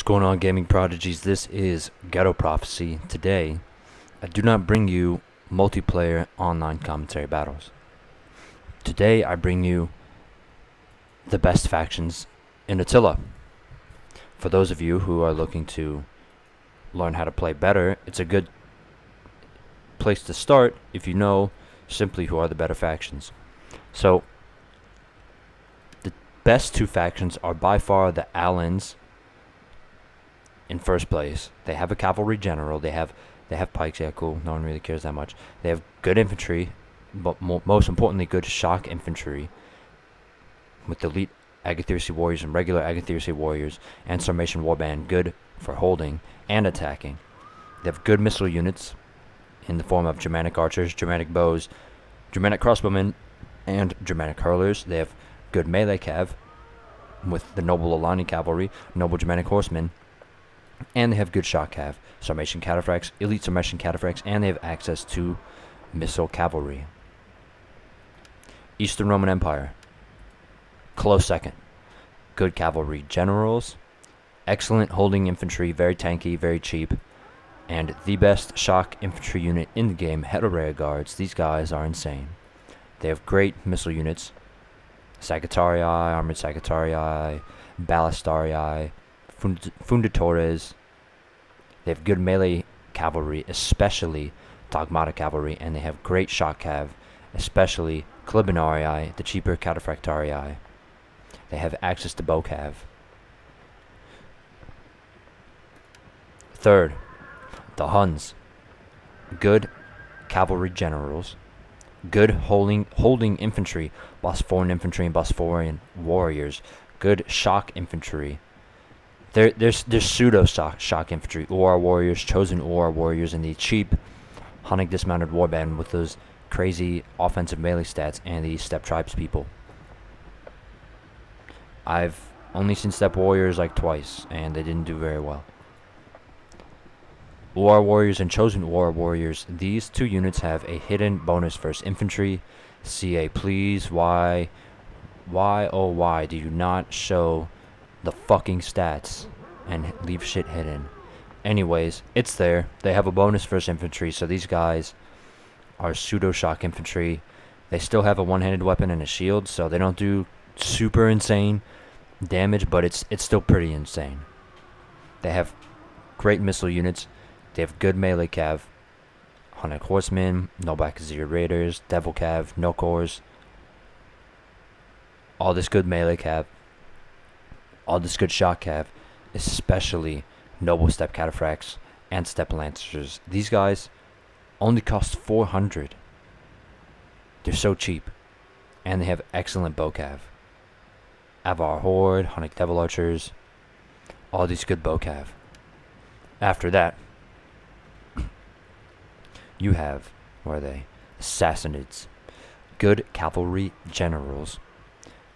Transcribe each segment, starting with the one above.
going on, gaming prodigies? This is Ghetto Prophecy. Today, I do not bring you multiplayer online commentary battles. Today, I bring you the best factions in Attila. For those of you who are looking to learn how to play better, it's a good place to start if you know simply who are the better factions. So, the best two factions are by far the Alamans. In first place, they have a cavalry general. They have pikes. Yeah, cool. No one really cares that much. They have good infantry, but most importantly, good shock infantry. With elite Agathyrsi warriors and regular Agathyrsi warriors and Sarmatian warband, good for holding and attacking. They have good missile units in the form of Germanic archers, Germanic bows, Germanic crossbowmen, and Germanic hurlers. They have good melee cav with the noble Alani cavalry, noble Germanic horsemen. And they have good shock cav, Sarmatian cataphracts, elite Sarmatian cataphracts, and they have access to missile cavalry. Eastern Roman Empire, close second. Good cavalry generals, excellent holding infantry, very tanky, very cheap, and the best shock infantry unit in the game, Heterea Guards. These guys are insane. They have great missile units, Sagittarii, armored Sagittarii, Ballistarii, Fundatores. They have good melee cavalry, especially Dogmata cavalry, and they have great shock cav, especially Clibanarii, the cheaper Cataphractarii. They have access to bow cav. Third, the Huns. Good cavalry generals, good holding infantry, Bosphorian infantry and Bosphorian warriors, good shock infantry. There's pseudo shock infantry, Uar warriors, chosen Uar warriors, and the cheap Hunnic dismounted warband with those crazy offensive melee stats, and the steppe tribes people. I've only seen steppe warriors like twice, and they didn't do very well. Uar warriors and chosen Uar warriors, these two units have a hidden bonus versus infantry. CA, please, why oh why do you not show the fucking stats and leave shit hidden? Anyways, it's there. They have a bonus versus infantry, so these guys are pseudo shock infantry. They still have a one-handed weapon and a shield, so they don't do super insane damage, but it's still pretty insane. They have great missile units. They have good melee cav, Hunnic horsemen, noble Akazir raiders, devil cav, Nokors. All this good melee cav, all this good shock cav, especially noble steppe cataphracts and steppe lancers. These guys only cost 400. They're so cheap, and they have excellent bow cav. Avar horde, Hunnic devil archers, all these good bow cav. After that, you have, where are they? Sassanids. Good cavalry generals,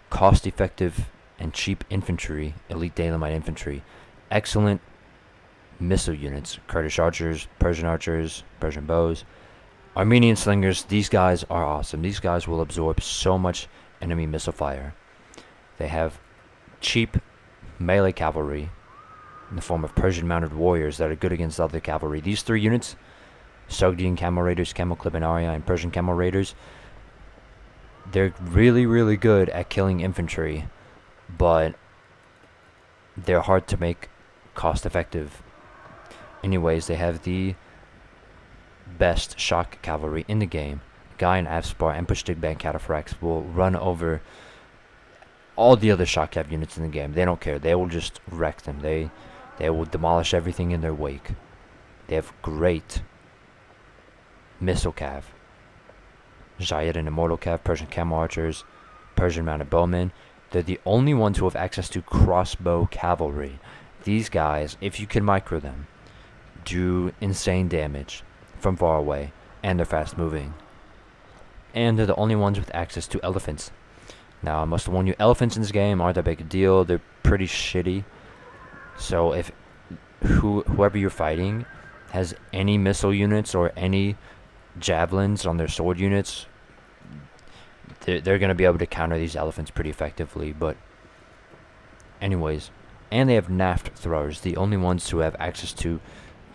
cost-effective and cheap infantry, elite Dalamite infantry, excellent missile units, Kurdish archers, Persian bows, Armenian slingers. These guys are awesome. These guys will absorb so much enemy missile fire. They have cheap melee cavalry in the form of Persian mounted warriors that are good against other cavalry. These three units, Sogdian camel raiders, camel Clibanarii, and Persian camel raiders, they're really, really good at killing infantry, but they're hard to make cost effective. Anyways, they have the best shock cavalry in the game. Guy and Avspar and Pushtigband cataphracts will run over all the other shock cav units in the game. They don't care. They will just wreck them. They will demolish everything in their wake. They have great missile cav, Zayed and Immortal cav, Persian camel archers, Persian mounted bowmen. They're the only ones who have access to crossbow cavalry. These guys, if you can micro them, do insane damage from far away, and they're fast moving. And they're the only ones with access to elephants. Now, I must warn you, elephants in this game aren't that big a deal. They're pretty shitty. So if whoever you're fighting has any missile units or any javelins on their sword units, they're going to be able to counter these elephants pretty effectively. But anyways, And they have naft throwers, the only ones who have access to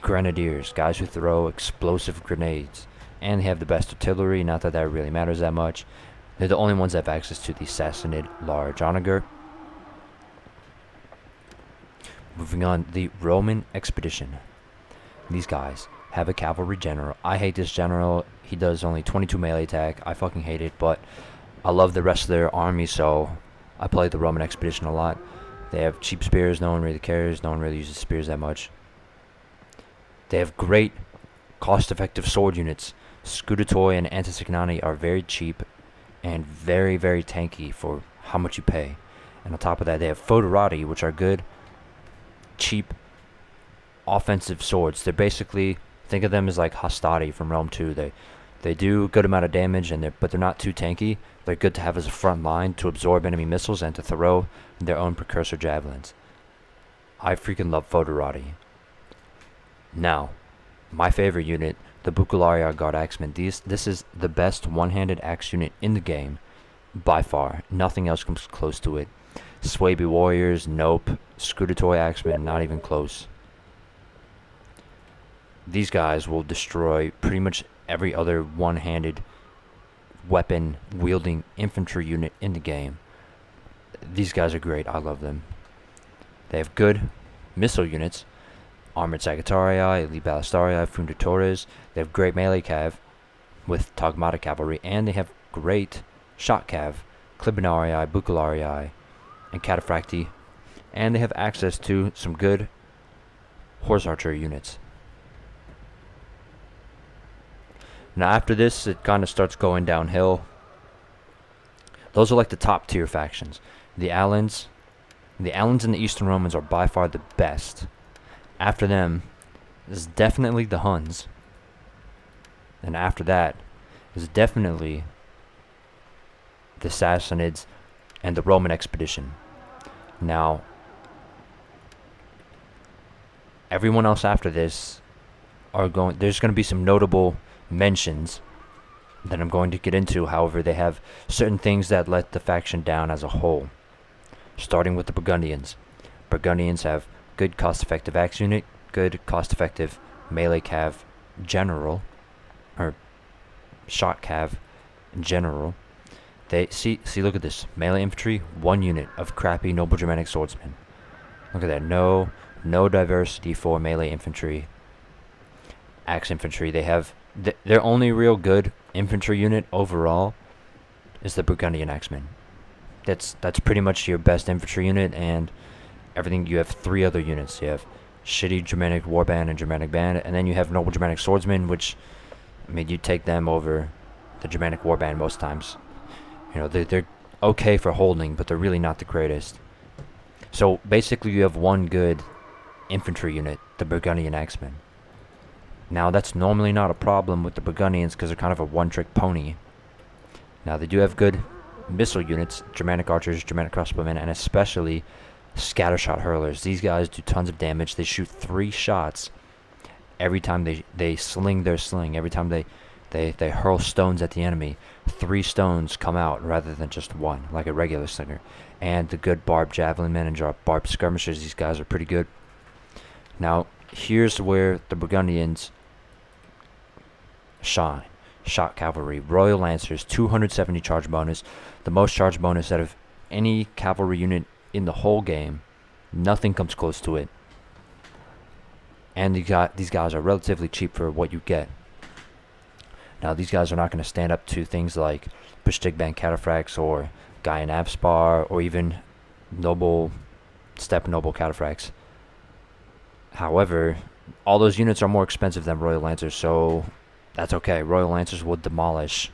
grenadiers, guys who throw explosive grenades. And they have the best artillery, not that that really matters that much. They're the only ones that have access to the Sassanid large onager. Moving on, the Roman expedition. These guys have a cavalry general. I hate this general. He does only 22 melee attack. I fucking hate it, but I love the rest of their army, so I play the Roman expedition a lot. They have cheap spears. No one really cares. No one really uses spears that much. They have great cost-effective sword units. Scudetoi and Antisignani are very cheap and very, very tanky for how much you pay. And on top of that, they have Foederati, which are good, cheap, offensive swords. They're basically, think of them as like Hastati from Rome 2. They do a good amount of damage, but they're not too tanky. They're good to have as a front line to absorb enemy missiles and to throw their own precursor javelins. I freaking love Foederati. Now, my favorite unit, the Bucularia Guard Axemen. This is the best one-handed axe unit in the game, by far. Nothing else comes close to it. Swaby Warriors, nope. Scudetoi Axemen, not even close. These guys will destroy pretty much every other one-handed weapon-wielding infantry unit in the game. These guys are great. I love them. They have good missile units. Armored Sagittarii, Elite Ballistarii, Funditores. They have great melee cav with Tagmata cavalry, and they have great shot cav, Clibanarii, Bucularii, and Cataphracti, and they have access to some good horse archery units. Now after this, it kind of starts going downhill. Those are like the top tier factions. The Alans and the Eastern Romans are by far the best. After them is definitely the Huns. And after that is definitely the Sassanids and the Roman expedition. Now, everyone else after this there's going to be some notable mentions that I'm going to get into. However, they have certain things that let the faction down as a whole. Starting with the Burgundians. Burgundians have good cost-effective axe unit, good cost-effective melee cav general, or shot cav general. They see look at this. Melee infantry, 1 unit of crappy noble Germanic swordsmen. Look at that. No diversity for melee infantry. Axe infantry, they have their only real good infantry unit overall is the Burgundian Axemen. That's pretty much your best infantry unit, and everything. You have 3 other units. You have shitty Germanic Warband and Germanic Band, and then you have noble Germanic swordsmen, which, I mean, you take them over the Germanic Warband most times. You know, they're okay for holding, but they're really not the greatest. So basically you have 1 good infantry unit, the Burgundian Axemen. Now that's normally not a problem with the Burgundians because they're kind of a one-trick pony. Now they do have good missile units, Germanic archers, Germanic crossbowmen, and especially scattershot hurlers. These guys do tons of damage. They shoot 3 shots every time they sling their sling. Every time they hurl stones at the enemy, 3 stones come out rather than just 1, like a regular slinger. And the good barbed javelin men and barbed skirmishers, these guys are pretty good. Now, here's where the Burgundians shine. Shot cavalry, Royal Lancers, 270 charge bonus, the most charge bonus out of any cavalry unit in the whole game. Nothing comes close to it. And these guys are relatively cheap for what you get. Now, these guys are not going to stand up to things like Pushtigband Cataphracts or Gaian Abspar or even Steppe Noble Cataphracts. However, all those units are more expensive than Royal Lancers, so that's okay. Royal Lancers will demolish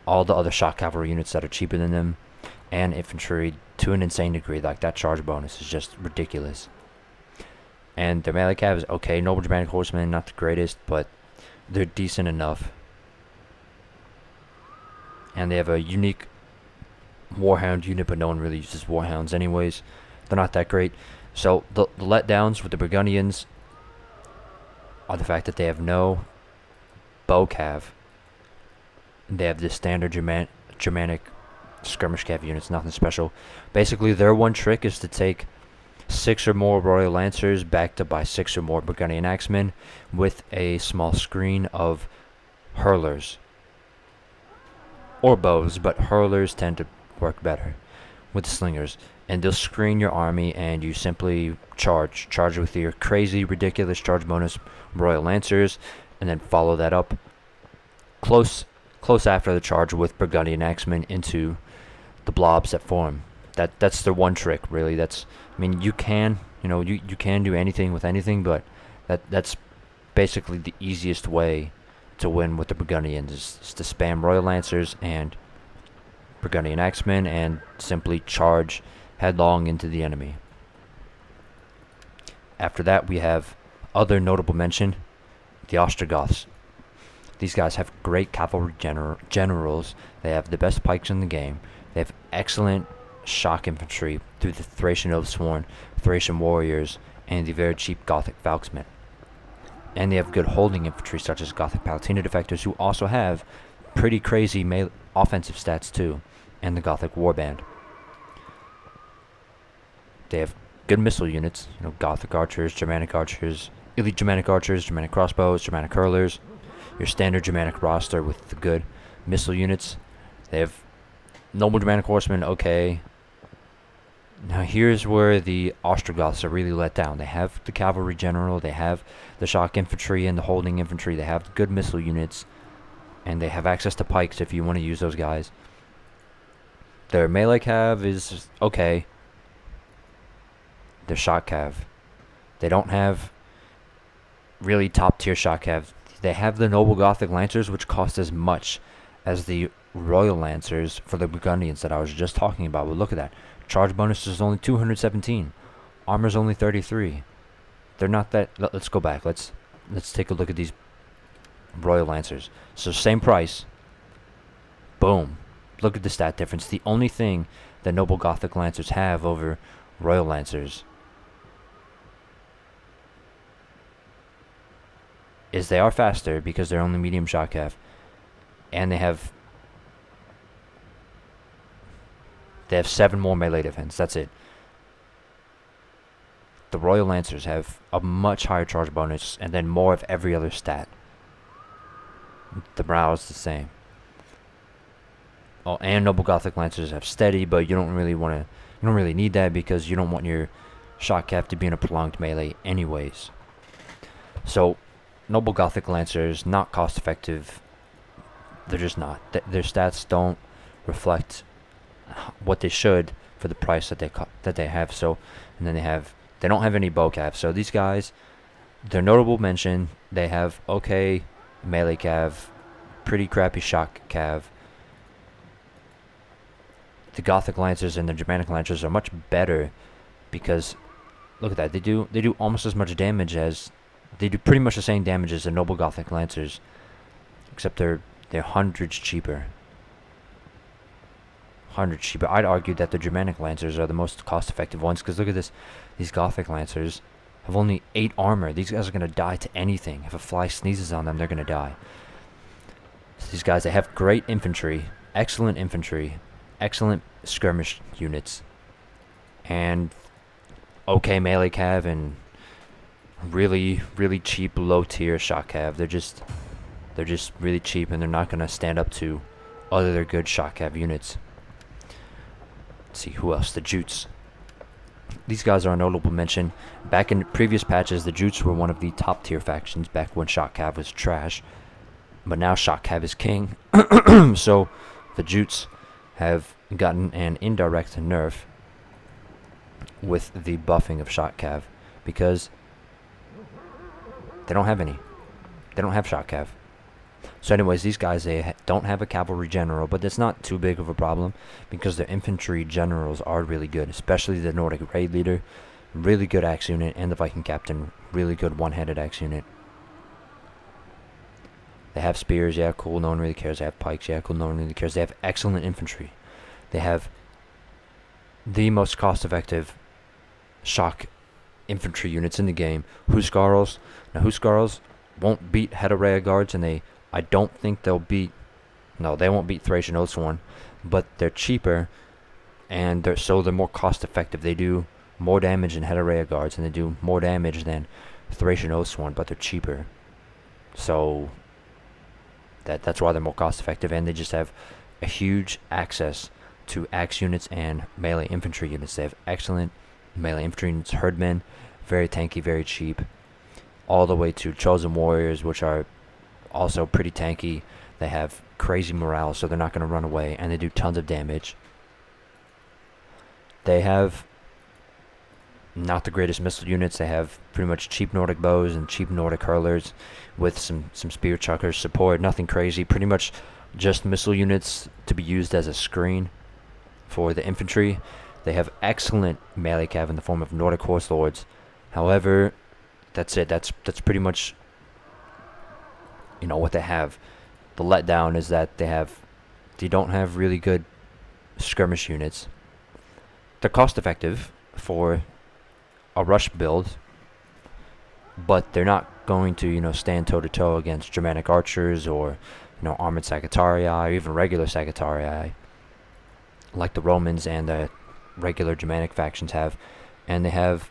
all the other shot cavalry units that are cheaper than them, and infantry to an insane degree. Like, that charge bonus is just ridiculous. And their melee cav is okay. Noble Germanic Horsemen, not the greatest, but they're decent enough. And they have a unique Warhound unit, but no one really uses Warhounds anyways. They're not that great. So the letdowns with the Burgundians are the fact that they have no bow cav. They have the standard Germanic skirmish cav units, nothing special. Basically, their one trick is to take 6 or more Royal Lancers backed up by 6 or more Burgundian Axemen with a small screen of hurlers. Or bows, but hurlers tend to work better with the slingers. And they'll screen your army, and you simply charge with your crazy, ridiculous charge bonus Royal Lancers, and then follow that up close after the charge with Burgundian Axemen into the blobs that form. That's the one trick, really. You can do anything with anything, but that's basically the easiest way to win with the Burgundians is to spam Royal Lancers and Burgundian Axemen and simply charge headlong into the enemy. After that, we have other notable mention, the Ostrogoths. These guys have great cavalry generals. They have the best pikes in the game. They have excellent shock infantry through the Thracian Oathsworn, Thracian warriors, and the very cheap Gothic Falxmen. And they have good holding infantry such as Gothic Palatina defectors, who also have pretty crazy offensive stats too, and the Gothic Warband. They have good missile units, Gothic archers, Germanic archers, elite Germanic archers, Germanic crossbows, Germanic hurlers, your standard Germanic roster with the good missile units. They have noble Germanic horsemen, okay. Now here's where the Ostrogoths are really let down. They have the cavalry general, they have the shock infantry and the holding infantry, they have good missile units, and they have access to pikes if you want to use those guys. Their melee cav is okay. Their shock cav, they don't have really top tier shock cav. They have the noble Gothic Lancers, which cost as much as the Royal Lancers for the Burgundians that I was just talking about. But look at that. Charge bonus is only 217. Armor's only 33. They're not that... Let's go back. Let's take a look at these Royal Lancers. So same price. Boom. Look at the stat difference. The only thing that noble Gothic Lancers have over Royal Lancers is they are faster because they're only medium shock cav, and they have 7 more melee defense. That's it. The Royal Lancers have a much higher charge bonus and then more of every other stat. The morale is the same. Oh, and noble Gothic Lancers have steady, but you don't really need that because you don't want your shock cav to be in a prolonged melee anyways. So noble Gothic Lancers, not cost effective. They're just not. Their stats don't reflect what they should for the price that they have. So, and then they don't have any bow cav. So these guys, they're notable mention. They have okay melee cav, pretty crappy shock cav. The Gothic Lancers and the Germanic Lancers are much better because look at that. They do almost as much damage as they do pretty much the same damage as the noble Gothic Lancers, except they're hundreds cheaper. I'd argue that the Germanic Lancers are the most cost-effective ones because look at this. These Gothic Lancers have only 8 armor. These guys are going to die to anything. If a fly sneezes on them, they're going to die. So these guys, they have great infantry, excellent skirmish units, and okay melee cav and really cheap low-tier shock cav. They're just really cheap, and they're not going to stand up to other good shock cav units. Let's see, who else? The Jutes. These guys are a notable mention. Back in previous patches, the Jutes were one of the top-tier factions back when shock cav was trash. But now shock cav is king. So the Jutes have gotten an indirect nerf with the buffing of shock cav because they don't have any. They don't have shock cav. So anyways, these guys, they don't have a cavalry general, but that's not too big of a problem because their infantry generals are really good, especially the Nordic raid leader, really good axe unit, and the Viking captain, really good one-handed axe unit. They have spears, yeah, cool, no one really cares. They have pikes, yeah, cool, no one really cares. They have excellent infantry. They have the most cost-effective shock infantry units in the game. Huskarls. Now, Huskarls won't beat Heterea guards, and I don't think they'll beat... No, they won't beat Thracian Oathsworn, but they're cheaper, and they're more cost effective. They do more damage than Heterea guards, and they do more damage than Thracian Oathsworn, but they're cheaper. So that's why they're more cost effective, and they just have a huge access to axe units and melee infantry units. They have excellent melee infantry units, herdmen, very tanky, very cheap, all the way to chosen warriors, which are also pretty tanky. They have crazy morale, so they're not going to run away, and they do tons of damage. They have not the greatest missile units. They have pretty much cheap Nordic bows and cheap Nordic hurlers with some spear chuckers support. Nothing crazy. Pretty much just missile units to be used as a screen for the infantry. They have excellent melee cav in the form of Nordic horse lords. However, that's it. That's pretty much what they have. The letdown is that they don't have really good skirmish units. They're cost effective for a rush build, but they're not going to stand toe to toe against Germanic archers or armored Sagittarii or even regular Sagittarii like the Romans and the regular Germanic factions have. And they have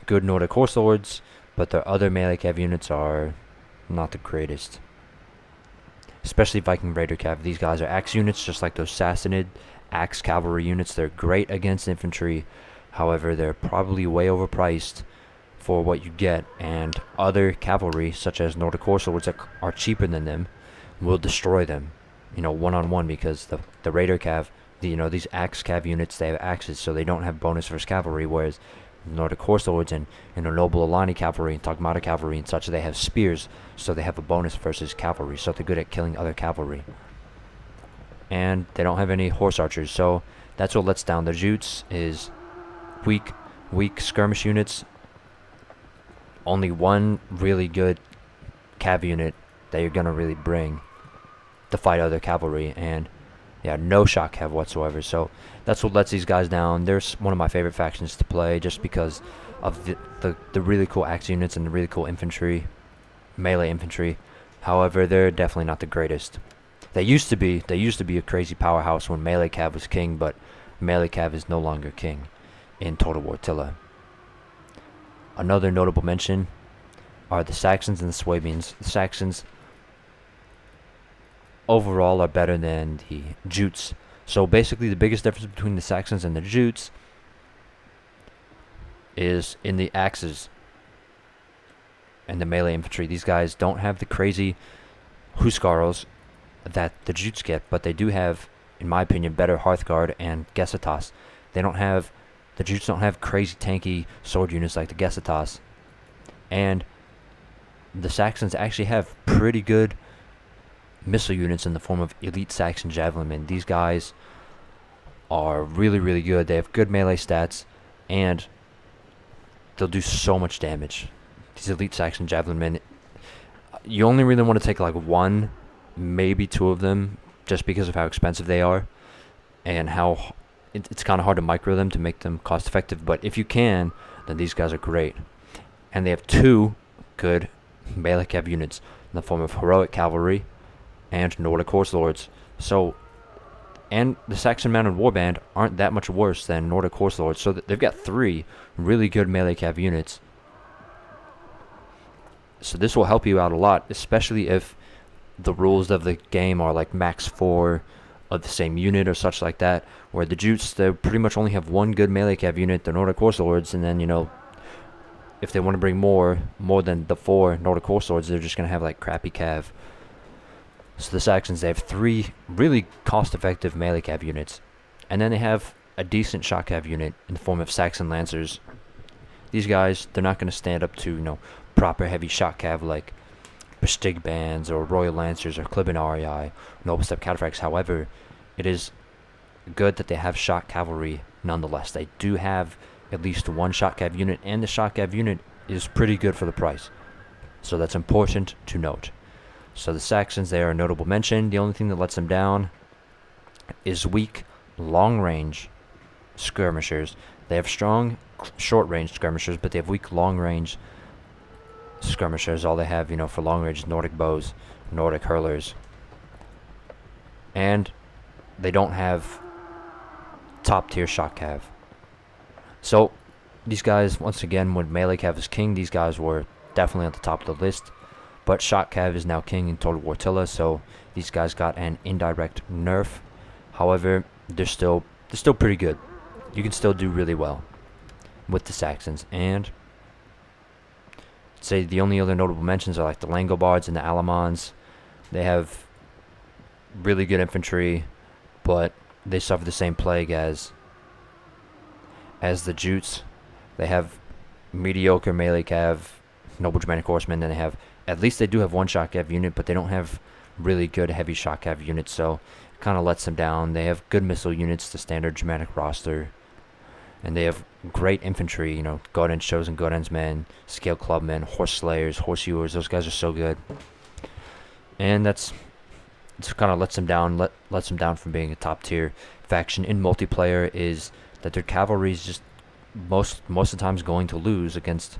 good Nordic horse lords, but their other melee cav units are not the greatest, especially Viking Raider cav. These guys are axe units, just like those Sassanid axe cavalry units. They're great against infantry. However, they're probably way overpriced for what you get, and other cavalry, such as Nordic horse lords that are cheaper than them, will destroy them, one-on-one, because the Raider cav, these axe cav units, they have axes, so they don't have bonus versus cavalry, whereas Nordic horse lords and Noble Alani cavalry and Tagmata cavalry and such, they have spears, so they have a bonus versus cavalry, so they're good at killing other cavalry. And they don't have any horse archers, so that's what lets down the Jutes is weak skirmish units. Only one really good cav unit that you're gonna really bring to fight other cavalry, and no shock cav whatsoever. So that's what lets these guys down. They're one of my favorite factions to play, just because of the really cool axe units and the really cool infantry, melee infantry. However, they're definitely not the greatest. They used to be a crazy powerhouse when melee cav was king, but melee cav is no longer king in Total War Attila. Another notable mention are the Saxons and the Swabians. The Saxons overall are better than the Jutes. So basically the biggest difference between the Saxons and the Jutes is in the axes and the melee infantry. These guys don't have the crazy Huskarls that the Jutes get, but they do have, in my opinion, better Hearthguard and Gesitas. The Jutes don't have crazy tanky sword units like the Gesitas. And the Saxons actually have pretty good missile units in the form of elite Saxon javelinmen. These guys are really, really good. They have good melee stats, and they'll do so much damage. These elite Saxon javelinmen, you only really want to take like one, maybe two of them, just because of how expensive they are and how it's kind of hard to micro them to make them cost effective. But if you can, then these guys are great. And they have two good melee cav units in the form of heroic cavalry and Nordic horse lords. So, and the Saxon mounted warband aren't that much worse than Nordic horse lords. So they've got three really good melee cav units. So this will help you out a lot, especially if the rules of the game are like max 4 of the same unit or such like that, where the Jutes, they pretty much only have one good melee cav unit, the Nordic horse lords, and then if they want to bring more than the 4 Nordic horse lords, they're just gonna have like crappy cav. So the Saxons, they have 3 really cost-effective melee cav units, and then they have a decent shock cav unit in the form of Saxon lancers. These guys, they're not gonna stand up to proper heavy shock cav like Bestig bands or Royal Lancers or Clibanarii, Noble Step Cataphracts. However, it is good that they have shock cavalry nonetheless. They do have at least one shock cav unit, and the shock cav unit is pretty good for the price. So that's important to note. So the Saxons, they are a notable mention. The only thing that lets them down is weak, long-range skirmishers. They have strong, short-range skirmishers, but they have weak, long-range skirmishers. All they have, for long range, Nordic bows, Nordic hurlers. And they don't have top tier shock cav. So these guys, once again, when melee cav is king, these guys were definitely at the top of the list. But shock cav is now king in Total War Attila, so these guys got an indirect nerf. However, they're still pretty good. You can still do really well with the Saxons. And I'd say the only other notable mentions are like the Langobards and the Alamans. They have really good infantry, but they suffer the same plague as the Jutes. They have mediocre melee cav, noble Germanic horsemen, and they do have one shock cav unit, but they don't have really good heavy shock cav units, so it kind of lets them down. They have good missile units, the standard Germanic roster, and they have great infantry, Godens, chosen Godens men, scale clubmen, horse slayers, horse hewers. Those guys are so good, and that's kind of lets them down from being a top tier faction in multiplayer. Is that their cavalry is just most of the times going to lose against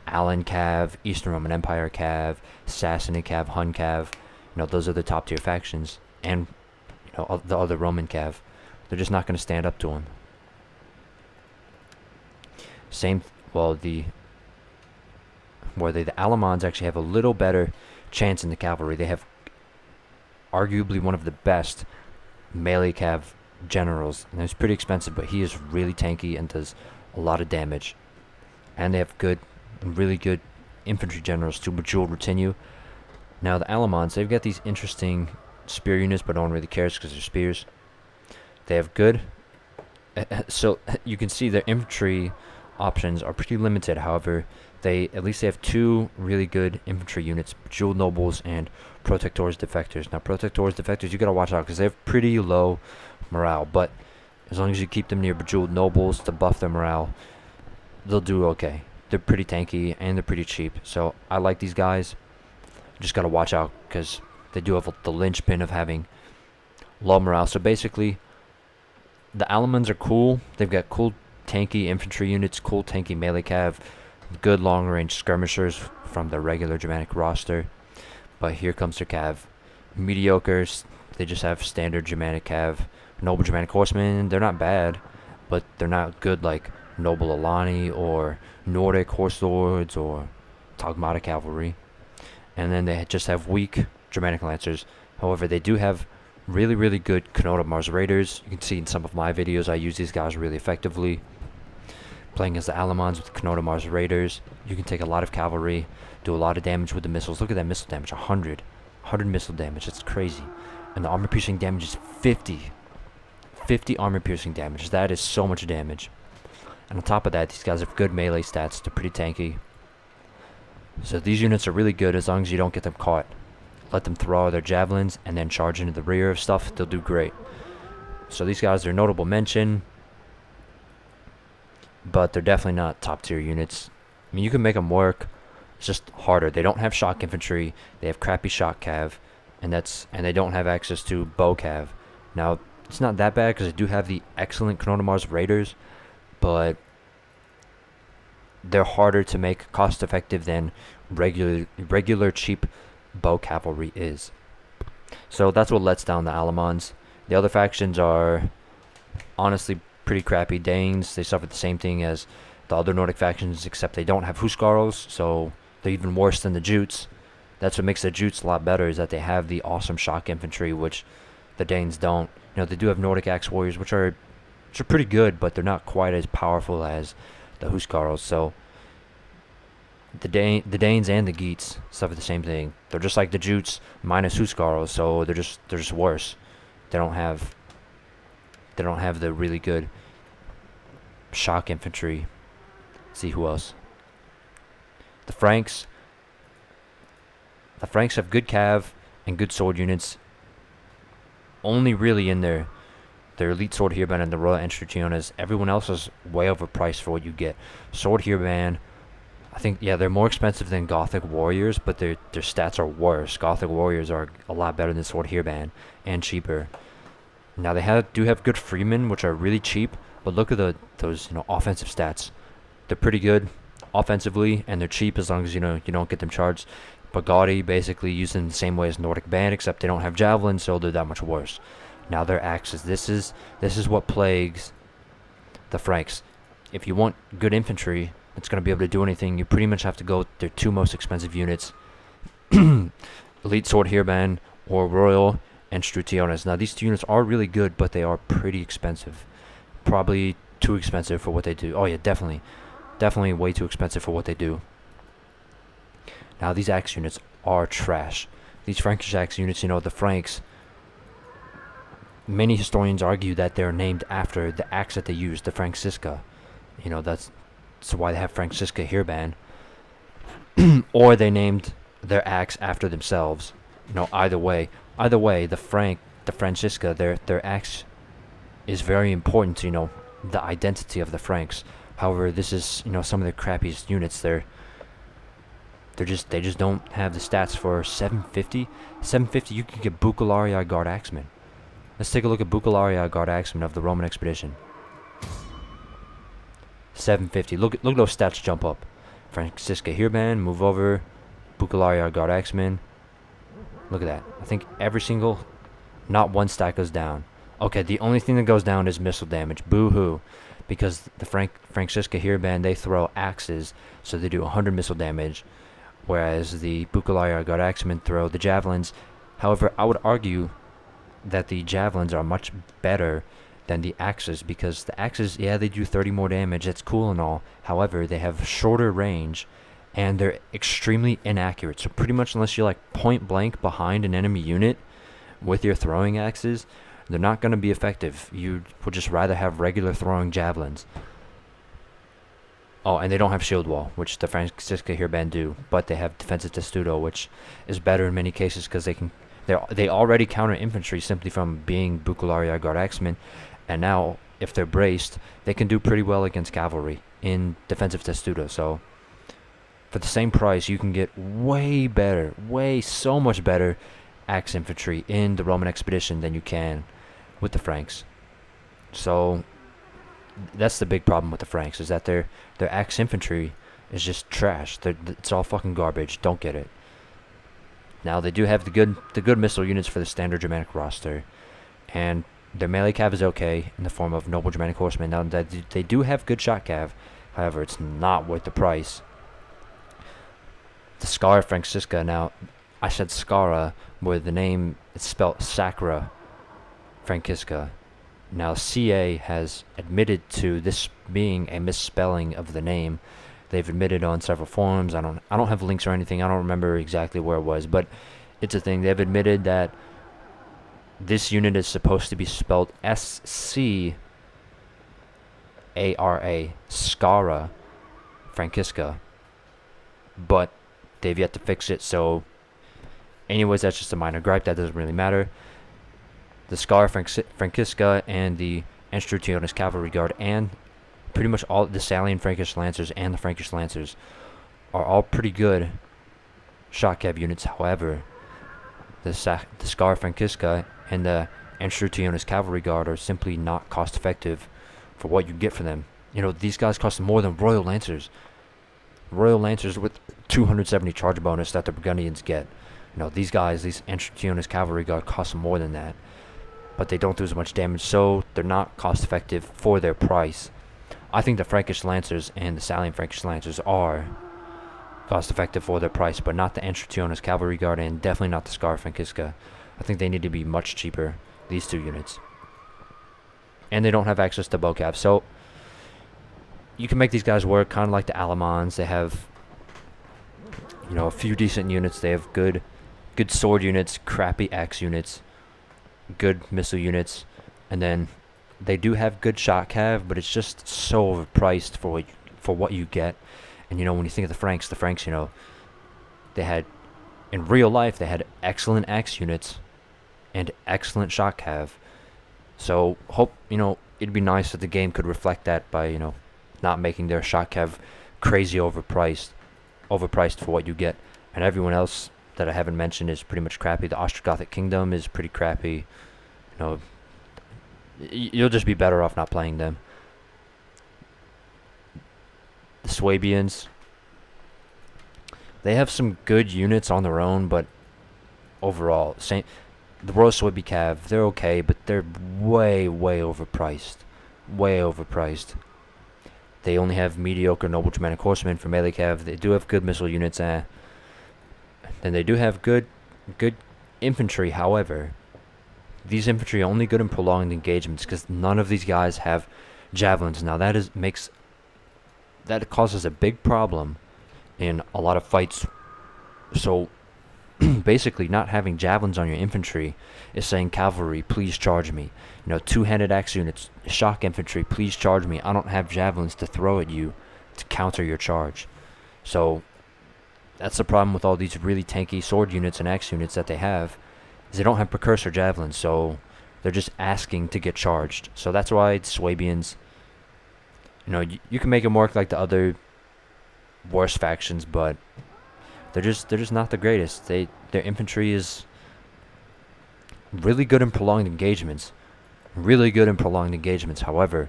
Alan cav, Eastern Roman Empire cav, Sassanid cav, Hun cav. Those are the top tier factions, and the other Roman cav. They're just not going to stand up to them. The Alamans actually have a little better chance in the cavalry. They have arguably one of the best melee cav generals, and it's pretty expensive, but he is really tanky and does a lot of damage. And they have really good infantry generals too, bejeweled retinue. Now the Alamans, they've got these interesting spear units, but no one really cares because they're spears. They have good, so you can see their infantry options are pretty limited. However, they have two really good infantry units, bejeweled nobles and protectors defectors. Now protectors defectors, you gotta watch out because they have pretty low morale, but as long as you keep them near bejeweled nobles to buff their morale, they'll do okay. They're pretty tanky and they're pretty cheap, so I like these guys. Just gotta watch out because they do have the linchpin of having low morale. So basically, the Alamans are cool. They've got cool tanky infantry units, cool tanky melee cav, good long range skirmishers from the regular Germanic roster. But here comes their cav. Mediocres, they just have standard Germanic cav. Noble Germanic horsemen, they're not bad, but they're not good like Noble Alani or Nordic horse lords or Tagmata cavalry. And then they just have weak Germanic lancers. However, they do have really, really good Canota Mars Raiders. You can see in some of my videos I use these guys really effectively. Playing as the Alamans with Canota Mars Raiders, you can take a lot of cavalry, do a lot of damage with the missiles. Look at that missile damage, 100 missile damage. That's crazy. And the armor piercing damage is 50 armor piercing damage. That is so much damage. And on top of that, these guys have good melee stats. They're pretty tanky. So these units are really good as long as you don't get them caught. Let them throw all their javelins and then charge into the rear of stuff. They'll do great. So these guys are notable mention, but they're definitely not top tier units. I mean, you can make them work. It's just harder. They don't have shock infantry. They have crappy shock cav, and they don't have access to bow cav. Now, it's not that bad because they do have the excellent Canota Mars Raiders, but they're harder to make cost effective than regular cheap bow cavalry is. So that's what lets down the Alamans. The other factions are honestly pretty crappy. Danes, they suffer the same thing as the other Nordic factions, except they don't have Huskarls, so they're even worse than the Jutes. That's what makes the Jutes a lot better, is that they have the awesome shock infantry, which the Danes don't. They do have Nordic Axe Warriors, which are pretty good, but they're not quite as powerful as the Huskarls. So the Danes and the Geats suffer the same thing. They're just like the Jutes minus Huskarls, so they're just worse. They don't have the really good shock infantry. Let's see who else. The Franks have good cav and good sword units. Only really in their elite sword hereband and the Royal Enstracciones. Everyone else is way overpriced for what you get. Sword hereband, I think, yeah, they're more expensive than Gothic warriors, but their stats are worse. Gothic warriors are a lot better than sword hereband and cheaper. Now they do have good freemen, which are really cheap, but look at those offensive stats. They're pretty good offensively, and they're cheap as long as you don't get them charged. But Gaudi basically used in the same way as Nordic Band, except they don't have javelins, so they're that much worse. Now their axes. This is what plagues the Franks. If you want good infantry that's going to be able to do anything, you pretty much have to go with their two most expensive units, Elite Sword Heerband or Royal Enstrutiones. Now these two units are really good, but they are pretty expensive. Probably too expensive for what they do. Oh yeah, definitely way too expensive for what they do. Now these axe units are trash. These Frankish axe units, the Franks, many historians argue that they're named after the axe that they used, the Francisca. That's why they have Francisca Heerband. Or they named their axe after themselves. Either way, the Francisca, their axe is very important to the identity of the Franks. However, this is some of their crappiest units. They just don't have the stats for 750. 750, you can get Bucularii Guard Axemen. Let's take a look at Bucularii Guard Axemen of the Roman expedition. 750. Look at those stats jump up. Francisca Heerband, move over. Bucularii Guard Axemen. Look at that. I think every single, not one stat goes down. Okay, the only thing that goes down is missile damage. Boo-hoo. Because the Francisca Heerband, they throw axes, so they do 100 missile damage. Whereas the Bucularii Guard Axemen throw the javelins. However, I would argue that the javelins are much better than the axes, because the axes, yeah, they do 30 more damage. That's cool and all. However, they have shorter range, and they're extremely inaccurate. So pretty much unless you're like point blank behind an enemy unit with your throwing axes, they're not going to be effective. You would just rather have regular throwing javelins. Oh, and they don't have shield wall, which the Francisca Heerband do, but they have defensive testudo, which is better in many cases because they already counter infantry simply from being Bucularii Guard Axemen, and now if they're braced, they can do pretty well against cavalry in defensive testudo. So for the same price, you can get so much better axe infantry in the Roman expedition than you can with the Franks. So that's the big problem with the Franks, is that their axe infantry is just trash. It's all fucking garbage. Don't get it. Now they do have the good missile units for the standard Germanic roster, and their melee cav is okay in the form of noble Germanic horsemen. Now they do have good shot cav, however, it's not worth the price. The Scara Francisca. Now, I said Scara, where the name is spelled Sacra Francisca. Now, CA has admitted to this being a misspelling of the name. They've admitted on several forums. I don't have links or anything. I don't remember exactly where it was, but it's a thing. They've admitted that this unit is supposed to be spelled SCARA, Scara Francisca, but they've yet to fix it. So, anyways, that's just a minor gripe. That doesn't really matter. The Scara Francisca and the Enstrutiones Cavalry Guard and pretty much all the Salian Frankish Lancers and the Frankish Lancers are all pretty good shot cav units. However, the Scara Francisca and the Enstrutiones Cavalry Guard are simply not cost effective for what you get for them. These guys cost more than Royal Lancers. Royal Lancers with 270 charge bonus that the Burgundians get. These Enstrutiones Cavalry Guard cost more than that, but they don't do as much damage, so they're not cost effective for their price. I think the Frankish Lancers and the Salian Frankish Lancers are cost effective for their price, but not the Enstrutiones Cavalry Guard, and definitely not the Scara Francisca. I think they need to be much cheaper, these two units. And they don't have access to bow cav, so you can make these guys work kind of like the Alamans. They have a few decent units. They have good sword units, crappy axe units, good missile units, and then they do have good shot cav, but it's just so overpriced for what you get. And when you think of the Franks, they had, in real life, they had excellent axe units and excellent shot cav. So hope it'd be nice if the game could reflect that by not making their shot cav crazy overpriced for what you get. And everyone else that I haven't mentioned is pretty much crappy. The Ostrogothic Kingdom is pretty crappy. You'll just be better off not playing them. The Swabians, they have some good units on their own, but overall, the Royal Swibbie Cav, they're okay, but they're way, way overpriced. Way overpriced. They only have mediocre Noble Germanic Horsemen for melee cav. They do have good missile units, and they do have good infantry. However, these infantry are only good in prolonged engagements because none of these guys have javelins. Now that causes a big problem in a lot of fights. So basically, not having javelins on your infantry is saying, cavalry, please charge me. You know, two-handed axe units, shock infantry, please charge me. I don't have javelins to throw at you to counter your charge. So that's the problem with all these really tanky sword units and axe units that they have, is they don't have precursor javelins, so they're just asking to get charged. So that's why Swabians, you know, you can make them work like the other worse factions, but they're just not the greatest. Their infantry is really good in prolonged engagements. Really good in prolonged engagements. However,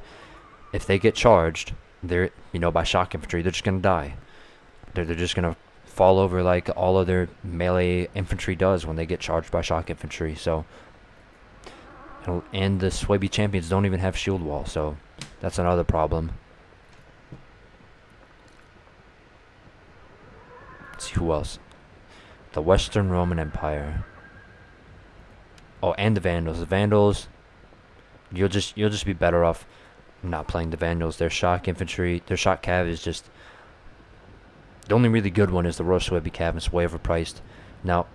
if they get charged, they're, you know, by shock infantry, they're just gonna die. They're just gonna fall over like all other melee infantry does when they get charged by shock infantry. So, and the Swaby champions don't even have shield wall, so that's another problem. Let's see who else. The Western Roman Empire. Oh, and the Vandals. The Vandals, you'll just be better off not playing the Vandals. Their shock infantry, their shock cav is just, the only really good one is the Royal Swaby cav, and it's way overpriced. Now,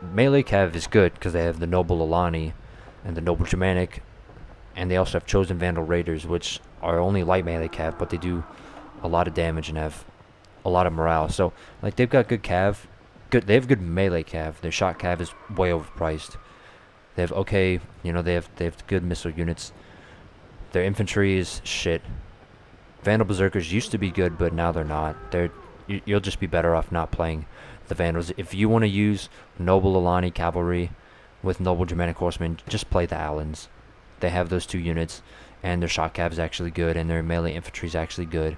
melee cav is good because they have the Noble Alani and the Noble Germanic, and they also have Chosen Vandal Raiders, which are only light melee cav, but they do a lot of damage and have a lot of morale. So, like, they've got good cav. They have good melee cav. Their shock cav is way overpriced. They have okay, you know, they have good missile units. Their infantry is shit. Vandal Berserkers used to be good, but now they're not. You'll just be better off not playing the Vandals. If you want to use Noble Alani cavalry with Noble Germanic Horsemen, just play the Alamans. They have those two units, and their shock cav is actually good, and their melee infantry is actually good,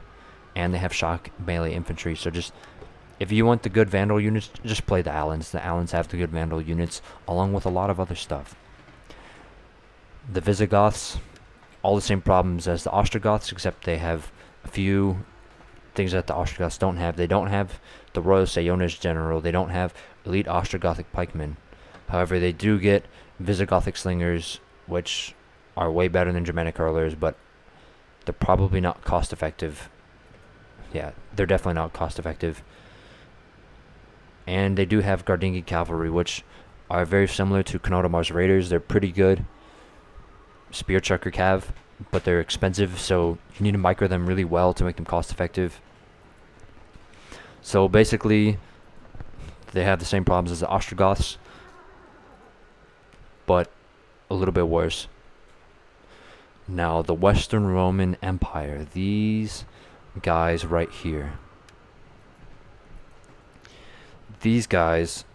and they have shock melee infantry. So just, if you want the good Vandal units, just play the Alans. The Alans have the good Vandal units, along with a lot of other stuff. The Visigoths, all the same problems as the Ostrogoths, except they have a few things that the Ostrogoths don't have. They don't have the Royal Sayonis General. They don't have elite Ostrogothic pikemen. However, they do get Visigothic slingers, which are way better than Germanic hurlers, but they're probably not cost effective. Yeah, they're definitely not cost effective. And they do have Gardingi cavalry, which are very similar to Knodamar's Raiders. They're pretty good spear chucker cav, but they're expensive, so you need to micro them really well to make them cost effective. So basically, they have the same problems as the Ostrogoths, but a little bit worse. Now, the Western Roman Empire. These guys right here. These guys,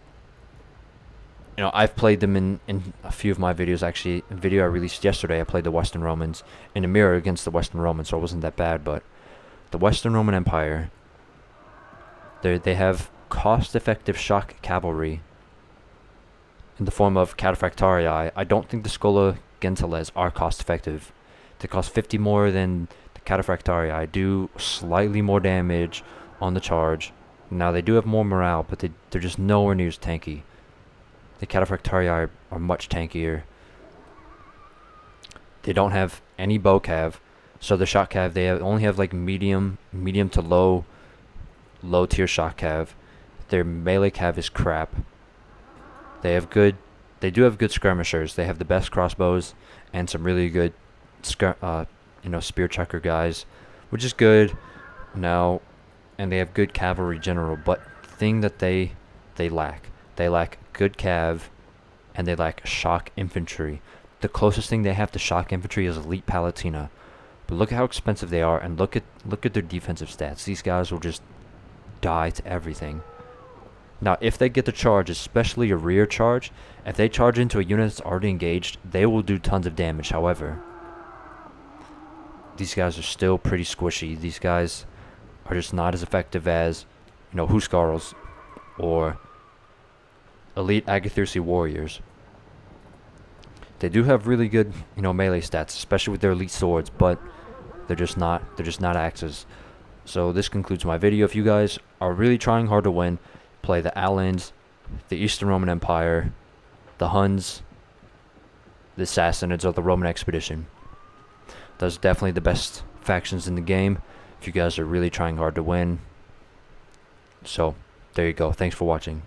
you know, I've played them in a few of my videos. Actually, a video I released yesterday, I played the Western Romans in a mirror against the Western Romans, so it wasn't that bad. But the Western Roman Empire, they have cost-effective shock cavalry in the form of Cataphractarii. I don't think the Schola Gentiles are cost-effective. They cost 50 more than the Cataphractarii. Do slightly more damage on the charge. Now, they do have more morale, but they're just nowhere near as tanky. The Cataphractarii are much tankier. They don't have any bow cav, so the shock cav, they only have like medium to low tier shock cav. Their melee cav is crap. They do have good skirmishers. They have the best crossbows and some really good spear chucker guys, which is good. Now, and they have good cavalry general, but the thing that they lack good cav, and they lack shock infantry. The closest thing they have to shock infantry is elite Palatina, but look at how expensive they are, and look at their defensive stats. These guys will just die to everything. Now, if they get the charge, especially a rear charge, if they charge into a unit that's already engaged, they will do tons of damage. However, these guys are still pretty squishy. These guys are just not as effective as, Huskarls or elite Agathyrsi warriors. They do have really good, melee stats, especially with their elite swords, but they're just not axes. So this concludes my video. If you guys are really trying hard to win, play the Alamans, the Eastern Roman Empire, the Huns, the Sassanids, or the Roman Expedition. Those are definitely the best factions in the game if you guys are really trying hard to win. So there you go. Thanks for watching.